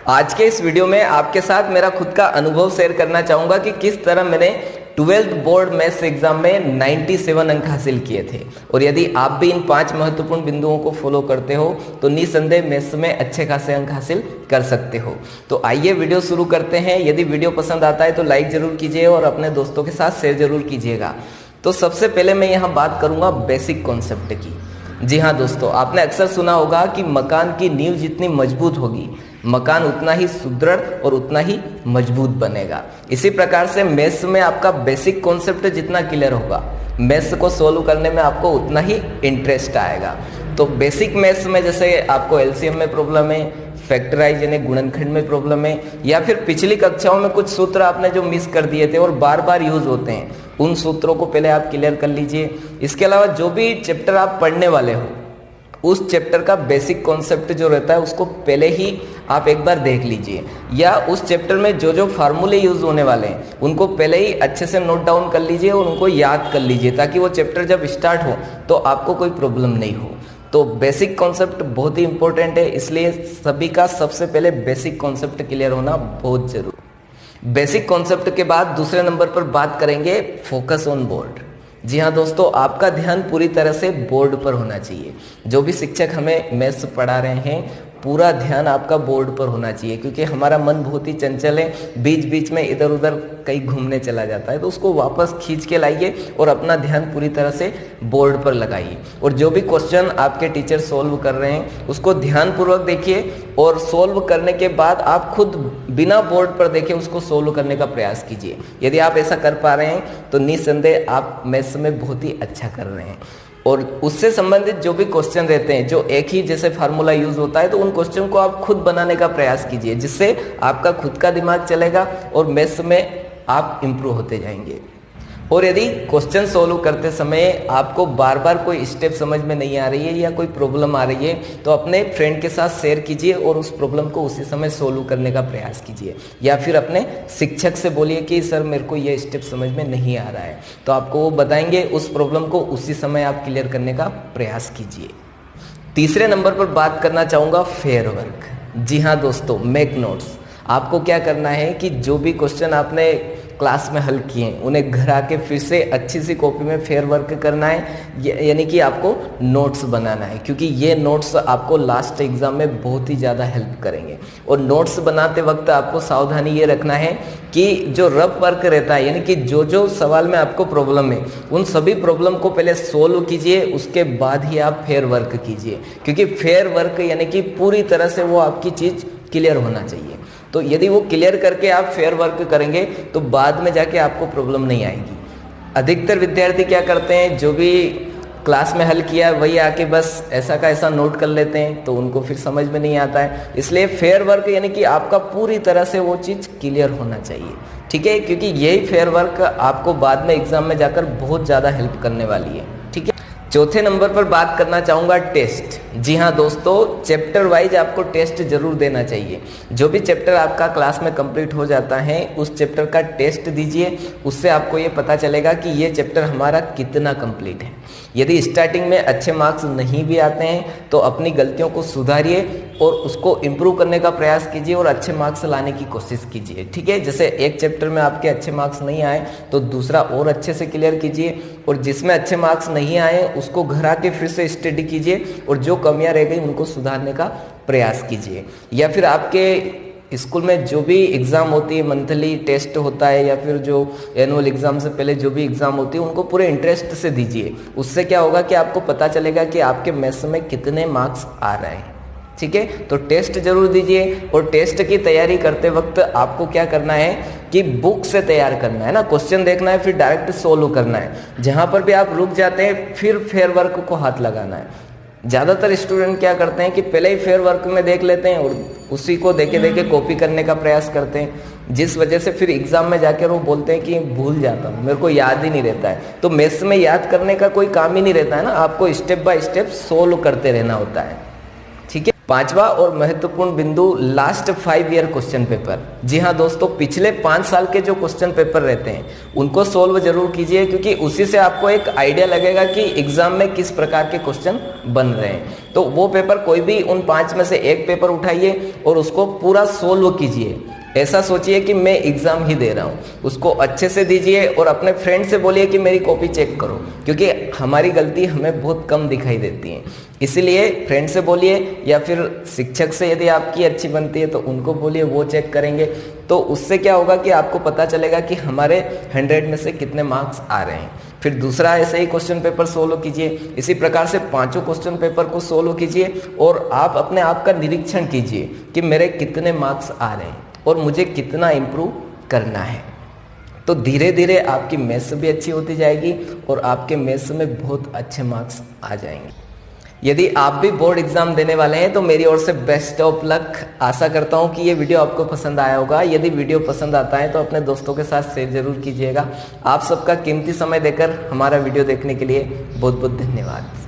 आज के इस वीडियो में आपके साथ मेरा खुद का अनुभव शेयर करना चाहूँगा कि किस तरह मैंने 12th बोर्ड मैथ्स एग्जाम में 97 अंक हासिल किए थे। और यदि आप भी इन 5 महत्वपूर्ण बिंदुओं को फॉलो करते हो तो निसंदेह मैथ्स में अच्छे खासे अंक हासिल कर सकते हो। तो आइए वीडियो शुरू करते हैं। यदि वीडियो पसंद आता है तो लाइक जरूर कीजिए और अपने दोस्तों के साथ शेयर जरूर कीजिएगा। तो सबसे पहले मैं यहाँ बात करूँगा बेसिक कॉन्सेप्ट की। जी हाँ दोस्तों, आपने अक्सर सुना होगा कि मकान की नींव जितनी मजबूत होगी मकान उतना ही सुदृढ़ और उतना ही मजबूत बनेगा। इसी प्रकार से मैथ्स में आपका बेसिक कॉन्सेप्ट जितना क्लियर होगा मैथ्स को सोल्व करने में आपको उतना ही इंटरेस्ट आएगा। तो बेसिक मैथ्स में जैसे आपको एलसीएम में प्रॉब्लम है, फैक्टराइज यानी गुणनखंड में प्रॉब्लम है, या फिर पिछली कक्षाओं में कुछ सूत्र आपने जो मिस कर दिए थे और बार बार यूज होते हैं, उन सूत्रों को पहले आप क्लियर कर लीजिए। इसके अलावा जो भी चैप्टर आप पढ़ने वाले हो उस चैप्टर का बेसिक कॉन्सेप्ट जो रहता है उसको पहले ही आप एक बार देख लीजिए, या उस चैप्टर में जो जो फार्मूले यूज होने वाले हैं उनको पहले ही अच्छे से नोट डाउन कर लीजिए और उनको याद कर लीजिए, ताकि वो चैप्टर जब स्टार्ट हो तो आपको कोई प्रॉब्लम नहीं हो। तो बेसिक कॉन्सेप्ट बहुत ही इंपॉर्टेंट है, इसलिए सभी का सबसे पहले बेसिक कॉन्सेप्ट क्लियर होना बहुत जरूरी। बेसिक कॉन्सेप्ट के बाद दूसरे नंबर पर बात करेंगे फोकस ऑन बोर्ड। जी हाँ दोस्तों, आपका ध्यान पूरी तरह से बोर्ड पर होना चाहिए। जो भी शिक्षक हमें मैथ्स पढ़ा रहे हैं पूरा ध्यान आपका बोर्ड पर होना चाहिए, क्योंकि हमारा मन बहुत ही चंचल है, बीच बीच में इधर उधर कहीं घूमने चला जाता है। तो उसको वापस खींच के लाइए और अपना ध्यान पूरी तरह से बोर्ड पर लगाइए। और जो भी क्वेश्चन आपके टीचर सोल्व कर रहे हैं उसको ध्यानपूर्वक देखिए और सोल्व करने के बाद आप खुद बिना बोर्ड पर देखे उसको सोल्व करने का प्रयास कीजिए। यदि आप ऐसा कर पा रहे हैं तो निसंदेह आप मैथ्स में बहुत ही अच्छा कर रहे हैं। और उससे संबंधित जो भी क्वेश्चन रहते हैं जो एक ही जैसे फार्मूला यूज होता है तो उन क्वेश्चन को आप खुद बनाने का प्रयास कीजिए, जिससे आपका खुद का दिमाग चलेगा और मैथ्स में आप इम्प्रूव होते जाएंगे। और यदि क्वेश्चन सोल्व करते समय आपको बार बार कोई स्टेप समझ में नहीं आ रही है या कोई प्रॉब्लम आ रही है तो अपने फ्रेंड के साथ शेयर कीजिए और उस प्रॉब्लम को उसी समय सोल्व करने का प्रयास कीजिए, या फिर अपने शिक्षक से बोलिए कि सर मेरे को ये स्टेप समझ में नहीं आ रहा है, तो आपको वो बताएंगे। उस प्रॉब्लम को उसी समय आप क्लियर करने का प्रयास कीजिए। तीसरे नंबर पर बात करना चाहूँगा फेयर वर्क। जी हाँ दोस्तों, मेक नोट्स। आपको क्या करना है कि जो भी क्वेश्चन आपने क्लास में हल किए उन्हें घर आके फिर से अच्छी सी कॉपी में फेयर वर्क करना है, यानी कि आपको नोट्स बनाना है, क्योंकि ये नोट्स आपको लास्ट एग्जाम में बहुत ही ज़्यादा हेल्प करेंगे। और नोट्स बनाते वक्त आपको सावधानी ये रखना है कि जो रफ वर्क रहता है, यानी कि जो जो सवाल में आपको प्रॉब्लम है उन सभी प्रॉब्लम को पहले सोल्व कीजिए, उसके बाद ही आप फेयर वर्क कीजिए, क्योंकि फेयर वर्क यानी कि पूरी तरह से वो आपकी चीज़ क्लियर होना चाहिए। तो यदि वो क्लियर करके आप फेयर वर्क करेंगे तो बाद में जाके आपको प्रॉब्लम नहीं आएगी। अधिकतर विद्यार्थी क्या करते हैं, जो भी क्लास में हल किया वही आके बस ऐसा का ऐसा नोट कर लेते हैं, तो उनको फिर समझ में नहीं आता है। इसलिए फेयर वर्क यानी कि आपका पूरी तरह से वो चीज़ क्लियर होना चाहिए, ठीक है, क्योंकि यही फेयर वर्क आपको बाद में एग्जाम में जाकर बहुत ज़्यादा हेल्प करने वाली है, ठीक है। चौथे नंबर पर बात करना चाहूँगा टेस्ट। जी हाँ दोस्तों, चैप्टर वाइज आपको टेस्ट जरूर देना चाहिए। जो भी चैप्टर आपका क्लास में कंप्लीट हो जाता है उस चैप्टर का टेस्ट दीजिए, उससे आपको ये पता चलेगा कि ये चैप्टर हमारा कितना कंप्लीट है। यदि स्टार्टिंग में अच्छे मार्क्स नहीं भी आते हैं तो अपनी गलतियों को सुधारिए और उसको इम्प्रूव करने का प्रयास कीजिए और अच्छे मार्क्स लाने की कोशिश कीजिए, ठीक है। जैसे एक चैप्टर में आपके अच्छे मार्क्स नहीं आए तो दूसरा और अच्छे से क्लियर कीजिए, और जिसमें अच्छे मार्क्स नहीं आए उसको घर आके फिर से स्टडी कीजिए और जो कमियां रह गई उनको सुधारने का प्रयास कीजिए। या फिर आपके स्कूल में जो भी एग्ज़ाम होती है, मंथली टेस्ट होता है या फिर जो एनुअल एग्ज़ाम से पहले जो भी एग्ज़ाम होती है उनको पूरे इंटरेस्ट से दीजिए। उससे क्या होगा कि आपको पता चलेगा कि आपके मैथ्स में कितने मार्क्स आ रहे हैं, ठीक है। तो टेस्ट जरूर दीजिए। और टेस्ट की तैयारी करते वक्त आपको क्या करना है कि बुक से तैयार करना है ना, क्वेश्चन देखना है फिर डायरेक्ट सोल्व करना है। जहाँ पर भी आप रुक जाते हैं फिर फेयर वर्क को हाथ लगाना है। ज़्यादातर स्टूडेंट क्या करते हैं कि पहले ही फेयर वर्क में देख लेते हैं और उसी को देखे देखे कॉपी करने का प्रयास करते हैं, जिस वजह से फिर एग्जाम में जाकर वो बोलते हैं कि भूल जाता हूँ, मेरे को याद ही नहीं रहता है। तो मैथ्स में याद करने का कोई काम ही नहीं रहता है ना, आपको स्टेप बाय स्टेप सोल्व करते रहना होता है, ठीक है। पांचवा और महत्वपूर्ण बिंदु, लास्ट 5 ईयर क्वेश्चन पेपर। जी हाँ दोस्तों, पिछले 5 साल के जो क्वेश्चन पेपर रहते हैं उनको सोल्व जरूर कीजिए, क्योंकि उसी से आपको एक आइडिया लगेगा कि एग्जाम में किस प्रकार के क्वेश्चन बन रहे हैं। तो वो पेपर, कोई भी उन 5 में से एक पेपर उठाइए और उसको पूरा सोल्व कीजिए। ऐसा सोचिए कि मैं एग्जाम ही दे रहा हूँ, उसको अच्छे से दीजिए और अपने फ्रेंड से बोलिए कि मेरी कॉपी चेक करो, क्योंकि हमारी गलती हमें बहुत कम दिखाई देती है। इसलिए फ्रेंड से बोलिए, या फिर शिक्षक से यदि आपकी अच्छी बनती है तो उनको बोलिए, वो चेक करेंगे। तो उससे क्या होगा कि आपको पता चलेगा कि हमारे 100 में से कितने मार्क्स आ रहे हैं। फिर दूसरा ऐसे ही क्वेश्चन पेपर सोल्व कीजिए। इसी प्रकार से 5 क्वेश्चन पेपर को सोल्व कीजिए और आप अपने आप का निरीक्षण कीजिए कि मेरे कितने मार्क्स आ रहे हैं और मुझे कितना इम्प्रूव करना है। तो धीरे धीरे आपकी मैथ्स भी अच्छी होती जाएगी और आपके मैथ्स में बहुत अच्छे मार्क्स आ जाएंगे। यदि आप भी बोर्ड एग्जाम देने वाले हैं तो मेरी ओर से बेस्ट ऑफ लक। आशा करता हूं कि ये वीडियो आपको पसंद आया होगा। यदि वीडियो पसंद आता है तो अपने दोस्तों के साथ शेयर जरूर कीजिएगा। आप सबका कीमती समय देकर हमारा वीडियो देखने के लिए बहुत बहुत धन्यवाद।